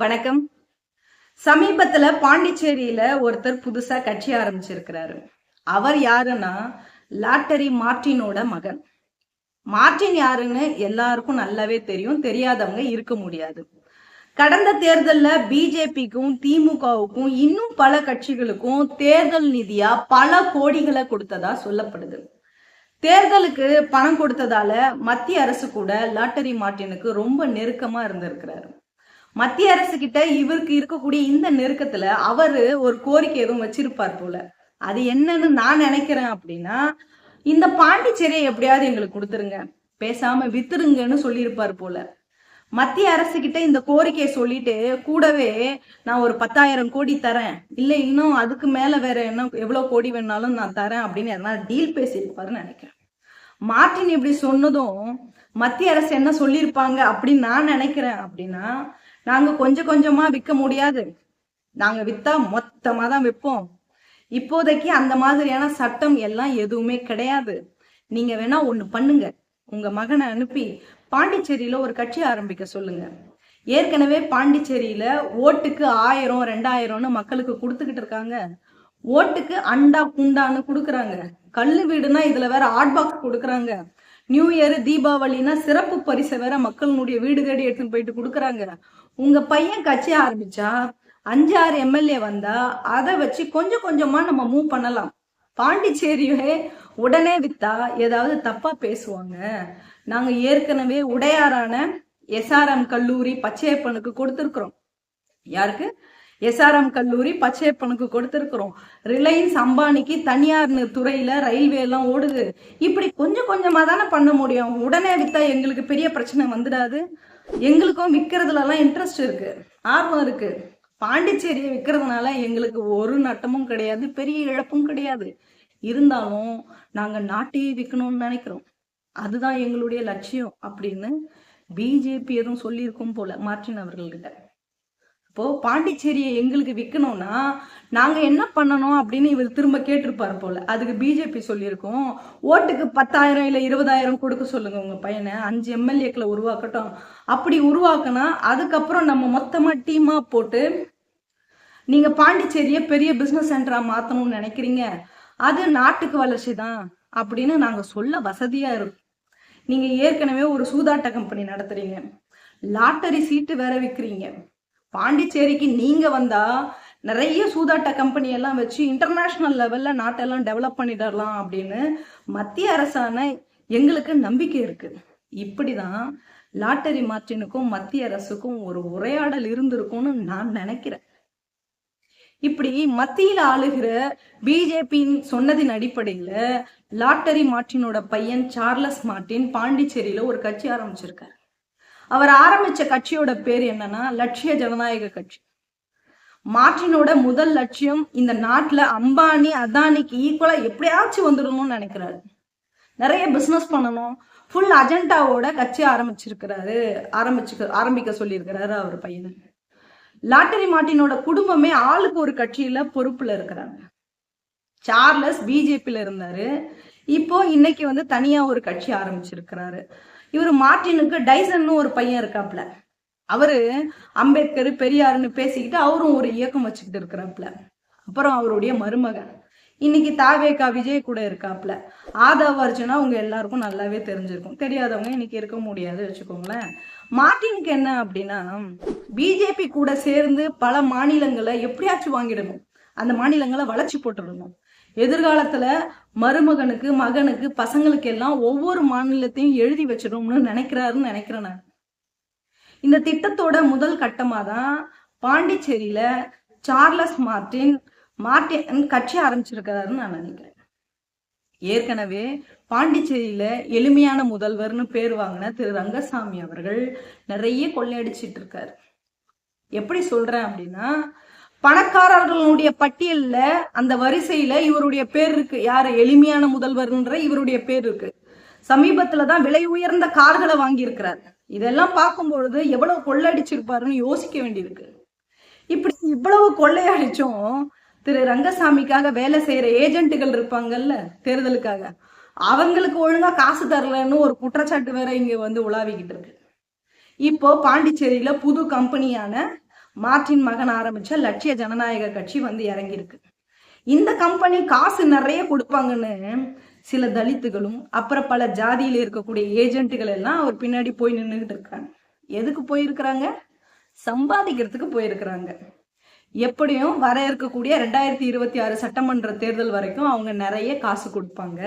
வணக்கம். சமீபத்துல பாண்டிச்சேரியில ஒருத்தர் புதுசா கட்சி ஆரம்பிச்சிருக்கிறாரு. அவர் யாருன்னா லாட்டரி மார்ட்டினோட மகன். மார்ட்டின் யாருன்னு எல்லாருக்கும் நல்லாவே தெரியும். தெரியாதவங்க இருக்க முடியாது. கடந்த தேர்தல்ல பிஜேபிக்கும் திமுகவுக்கும் இன்னும் பல கட்சிகளுக்கும் தேர்தல் நிதியா பல கோடிகளை கொடுத்ததா சொல்லப்படுது. தேர்தலுக்கு பணம் கொடுத்ததால மத்திய அரசு கூட லாட்டரி மார்ட்டினுக்கு ரொம்ப நெருக்கமா இருந்திருக்கிறாரு. மத்திய அரசு கிட்ட இவருக்கு இருக்கக்கூடிய இந்த நெருக்கத்துல அவரு ஒரு கோரிக்கை எதுவும் வச்சிருப்பார் போல. அது என்னன்னு நான் நினைக்கிறேன் அப்படின்னா, இந்த பாண்டிச்சேரியை எப்படியாவது எங்களுக்கு கொடுத்துருங்க, பேசாம வித்துருங்கன்னு சொல்லியிருப்பார் போல. மத்திய அரசு கிட்ட இந்த கோரிக்கையை சொல்லிட்டு கூடவே நான் ஒரு 10,000 கோடி தரேன், இல்ல இன்னும் அதுக்கு மேல வேற என்ன எவ்வளவு கோடி வேணாலும் நான் தரேன் அப்படின்னு எதனா டீல் பேசியிருப்பாருன்னு நினைக்கிறேன். மார்ட்டின் இப்படி சொன்னதும் மத்திய அரசு என்ன சொல்லியிருப்பாங்க அப்படின்னு நான் நினைக்கிறேன் அப்படின்னா, நாங்க கொஞ்சம் கொஞ்சமா விற்க முடியாது, நாங்க வித்தா மொத்தமா தான் விற்போம், இப்போதைக்கு அந்த மாதிரியான சட்டம் எல்லாம் எதுவுமே கிடையாது, நீங்க வேணா ஒண்ணு பண்ணுங்க, உங்க மகனை அனுப்பி பாண்டிச்சேரியில ஒரு கட்சி ஆரம்பிக்க சொல்லுங்க. ஏற்கனவே பாண்டிச்சேரியில ஓட்டுக்கு 1000 2000ன்னு மக்களுக்கு கொடுத்துக்கிட்டு இருக்காங்க. ஓட்டுக்கு அண்டா குண்டான்னு குடுக்குறாங்க. கல்லு வீடுனா இதுல வேற ஹாட் பாக்ஸ் கொடுக்குறாங்க. நியூ இயர் தீபாவளினா சிறப்பு பரிசை வேற மக்களுடைய வீடு தேடி எடுத்துன்னு போயிட்டு கொடுக்குறாங்க. உங்க பையன் கட்சி ஆரம்பிச்சா 5-6 எம்எல்ஏ வந்தா அதை வச்சு கொஞ்சம் கொஞ்சமா நம்ம மூவ் பண்ணலாம். பாண்டிச்சேரியே உடனே வித்தா ஏதாவது தப்பா பேசுவாங்க. நாங்க ஏற்கனவே உடையாரான எஸ்ஆர்எம் கல்லூரி பச்சையப்பனுக்கு கொடுத்திருக்கிறோம். யாருக்கு? எஸ்ஆர்எம் கல்லூரி பச்சையப்பனுக்கு கொடுத்திருக்கிறோம். ரிலையன்ஸ் அம்பானிக்கு தனியார் துறையில ரயில்வே எல்லாம் ஓடுது. இப்படி கொஞ்சம் கொஞ்சமா தானே பண்ண முடியும். உடனே வித்தா எங்களுக்கு பெரிய பிரச்சனை வந்துடாது. எங்களுக்கும் விற்கிறதுல எல்லாம் இன்ட்ரெஸ்ட் இருக்கு, ஆர்வம் இருக்கு. பாண்டிச்சேரியை விற்கிறதுனால எங்களுக்கு ஒரு நட்டமும் கிடையாது, பெரிய இழப்பும் கிடையாது. இருந்தாலும் நாங்க நாட்டையே விற்கணும்னு நினைக்கிறோம், அதுதான் எங்களுடைய லட்சியம் அப்படின்னு பிஜேபி எதுவும் சொல்லியிருக்கும் போல மார்ட்டின் அவர்கள்கிட்ட. இப்போ பாண்டிச்சேரியை எங்களுக்கு விற்கணும்னா நாங்க என்ன பண்ணணும் அப்படின்னு இவர் திரும்ப கேட்டிருப்பாரு போல. அதுக்கு பிஜேபி சொல்லியிருக்கோம், ஓட்டுக்கு 10,000 இல்ல 20,000 கொடுக்க சொல்லுங்க உங்க பையனை, 5 எம்எல்ஏக்களை உருவாக்கட்டும். அப்படி உருவாக்குனா அதுக்கப்புறம் நம்ம மொத்தமா டீமா போட்டு நீங்க பாண்டிச்சேரியை பெரிய பிசினஸ் சென்டரா மாத்தணும்னு நினைக்கிறீங்க, அது நாட்டுக்கு வளர்ச்சி தான் அப்படின்னு நாங்க சொல்ல வசதியா இருக்கும். நீங்க ஏற்கனவே ஒரு சூதாட்ட கம்பெனி நடத்துறீங்க, லாட்டரி சீட்டு வேற விற்கிறீங்க. பாண்டிச்சேரிக்கு நீங்க வந்தா நிறைய சூதாட்ட கம்பெனி எல்லாம் வச்சு இன்டர்நேஷனல் லெவல்ல நாட்டெல்லாம் டெவலப் பண்ணிடலாம் அப்படின்னு மத்திய அரசான எங்களுக்கு நம்பிக்கை இருக்கு. இப்படிதான் லாட்டரி மார்ட்டினுக்கும் மத்திய அரசுக்கும் ஒரு உரையாடல் இருந்திருக்கும்னு நான் நினைக்கிறேன். இப்படி மத்தியில ஆளுகிற பிஜேபி சொன்னதின் அடிப்படையில லாட்டரி மார்ட்டினோட பையன் சார்லஸ் மார்ட்டின் பாண்டிச்சேரியில ஒரு கட்சி ஆரம்பிச்சிருக்காரு. அவர் ஆரம்பிச்ச கட்சியோட பேர் என்னன்னா லட்சிய ஜனநாயக கட்சி. மார்ட்டினோட முதல் லட்சியம் இந்த நாட்டுல அம்பானி அதானிக்கு ஈக்குவலா எப்படியாச்சும் வந்துடணும்னு நினைக்கிறாரு. நிறைய பிசினஸ் பண்ணணும், ஃபுல் அஜெண்டாவோட கட்சி ஆரம்பிக்க சொல்லியிருக்கிறாரு அவர் பையனை. லாட்டரி மார்ட்டினோட குடும்பமே ஆளுக்கு ஒரு கட்சியில பொறுப்புல இருக்கிறாங்க. சார்லஸ் பிஜேபியில இருந்தாரு, இப்போ இன்னைக்கு வந்து தனியா ஒரு கட்சி ஆரம்பிச்சிருக்கிறாரு. இவர் மார்ட்டினுக்கு டைசன் ஒரு பையன் இருக்காப்ல, அவரு அம்பேத்கர் பெரியாருன்னு பேசிக்கிட்டு அவரும் ஒரு இயக்கம் வச்சுக்கிட்டு இருக்கிறாப்ல. அப்புறம் அவருடைய மருமகன் இன்னைக்கு தாவேகா விஜய் கூட இருக்காப்ல. ஆதவ அர்ஜுனா உங்க எல்லாருக்கும் நல்லாவே தெரிஞ்சிருக்கும், தெரியாதவங்க இன்னைக்கு இருக்க முடியாது வச்சுக்கோங்களேன். மார்ட்டினுக்கு என்ன அப்படின்னா, பிஜேபி கூட சேர்ந்து பல மாநிலங்களை எப்படியாச்சும் வாங்கிடணும், அந்த மாநிலங்களை வளர்ச்சி போட்டுடணும். எதிர்காலத்துல மருமகனுக்கு மகனுக்கு பசங்களுக்கு எல்லாம் ஒவ்வொரு மாநிலத்தையும் எழுதி வச்சிடும்னு நினைக்கிறாருன்னு நினைக்கிறேன் நான். இந்த திட்டத்தோட முதல் கட்டமா தான் பாண்டிச்சேரியில சார்லஸ் மார்ட்டின் கட்சி ஆரம்பிச்சிருக்கிறாருன்னு நான் நினைக்கிறேன். ஏற்கனவே பாண்டிச்சேரியில எளிமையான முதல்வர்னு பேர் வாங்கின திரு ரங்கசாமி அவர்கள் நிறைய கொள்ளையடிச்சிட்டு இருக்காரு. எப்படி சொல்றேன் அப்படின்னா, பணக்காரர்களுடைய பட்டியல்ல அந்த வரிசையில இவருடைய பேர் இருக்கு. யாரு? எளிமையான முதல்வர்ன்ற இவருடைய பேர் இருக்கு. சமீபத்துலதான் விலை உயர்ந்த கார்களை வாங்கி இருக்கிறார். இதெல்லாம் பார்க்கும் பொழுது எவ்வளவு கொள்ளையடிச்சிருப்பாருன்னு யோசிக்க வேண்டியிருக்கு. இப்படி இவ்வளவு கொள்ளையடிச்சும் திரு ரங்கசாமிக்காக வேலை செய்யற ஏஜென்ட்டுகள் இருப்பாங்கல்ல தேர்தலுக்காக, அவங்களுக்கு ஒழுங்கா காசு தரலன்னு ஒரு குற்றச்சாட்டு வேற இங்க வந்து உலாவிக்கிட்டு இருக்கு. இப்போ பாண்டிச்சேரியில புது கம்பெனியான மார்ட்டின் மகன் ஆரம்பிச்ச லட்சிய ஜனநாயக கட்சி வந்து இறங்கியிருக்கு. இந்த கம்பெனி காசு நிறைய கொடுப்பாங்கன்னு சில தலித்துகளும் அப்புறம் பல ஜாதியில இருக்கக்கூடிய ஏஜென்ட்டுகள் எல்லாம் அவர் பின்னாடி போய் நின்றுகிட்டு இருக்காங்க. எதுக்கு போயிருக்கிறாங்க? சம்பாதிக்கிறதுக்கு போயிருக்கிறாங்க. எப்படியும் வர இருக்கக்கூடிய 2026 சட்டமன்ற தேர்தல் வரைக்கும் அவங்க நிறைய காசு கொடுப்பாங்க.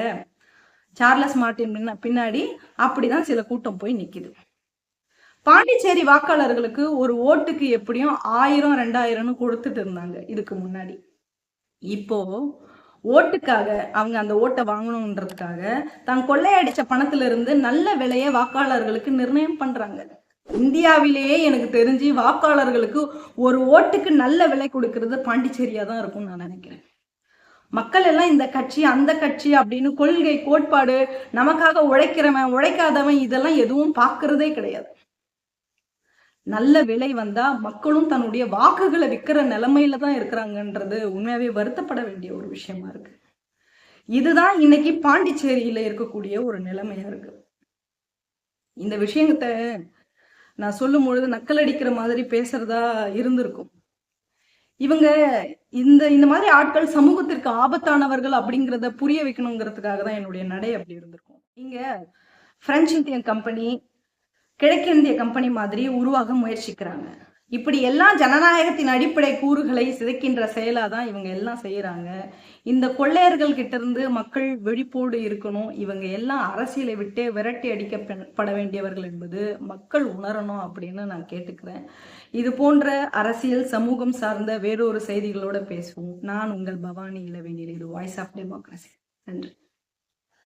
சார்லஸ் மார்ட்டின் பின்னாடி அப்படிதான் சில கூட்டம் போய் நிக்குது. பாண்டிச்சேரி வாக்காளர்களுக்கு ஒரு ஓட்டுக்கு எப்படியும் 1000 2000 கொடுத்துட்டு இருந்தாங்க இதுக்கு முன்னாடி. இப்போ ஓட்டுக்காக அவங்க அந்த ஓட்டை வாங்கணுன்றதுக்காக தான் கொள்ளையடிச்ச பணத்துல இருந்து நல்ல விலையை வாக்காளர்களுக்கு நிர்ணயம் பண்றாங்க. இந்தியாவிலேயே எனக்கு தெரிஞ்சு வாக்காளர்களுக்கு ஒரு ஓட்டுக்கு நல்ல விலை கொடுக்கறது பாண்டிச்சேரியா தான் இருக்கும்னு நான் நினைக்கிறேன். மக்கள் எல்லாம் இந்த கட்சி அந்த கட்சி அப்படின்னு கொள்கை கோட்பாடு நமக்காக உழைக்கிறவன் உழைக்காதவன் இதெல்லாம் எதுவும் பார்க்கறதே கிடையாது. நல்ல விலை வந்தா மக்களும் தன்னுடைய வாக்குகளை விற்கிற நிலைமையில தான் இருக்கிறாங்கன்றது உண்மையாவே வருத்தப்பட வேண்டிய ஒரு விஷயமா இருக்கு. இதுதான் இன்னைக்கு பாண்டிச்சேரியில இருக்கக்கூடிய ஒரு நிலைமையா இருக்கு. இந்த விஷயத்த நான் சொல்லும் பொழுது நக்கல் அடிக்கிற மாதிரி பேசுறதா இருந்திருக்கும். இவங்க இந்த மாதிரி ஆட்கள் சமூகத்திற்கு ஆபத்தானவர்கள் அப்படிங்கிறத புரிய வைக்கணுங்கிறதுக்காக தான் என்னுடைய நடை அப்படி இருந்திருக்கும். இங்க பிரெஞ்சு இந்தியன் கம்பெனி, கிழக்கிந்திய கம்பெனி மாதிரி உருவாக முயற்சிக்கிறாங்க. இப்படி எல்லாம் ஜனநாயகத்தின் அடிப்படை கூறுகளை சிதைக்கின்ற செயலா தான் இவங்க எல்லாம் செய்யறாங்க. இந்த கொள்ளையர்கள் கிட்ட இருந்து மக்கள் விழிப்போடு இருக்கணும். இவங்க எல்லாம் அரசியலை விட்டே விரட்டி அடிக்கப்பட வேண்டியவர்கள் என்பது மக்கள் உணரணும் அப்படின்னு நான் கேட்டுக்கிறேன். இது போன்ற அரசியல் சமூகம் சார்ந்த வேறொரு செய்திகளோட பேசுவோம். நான் உங்கள் பவானி இளவேனில். இது வாய்ஸ் ஆஃப் டெமோக்ரஸி. நன்றி.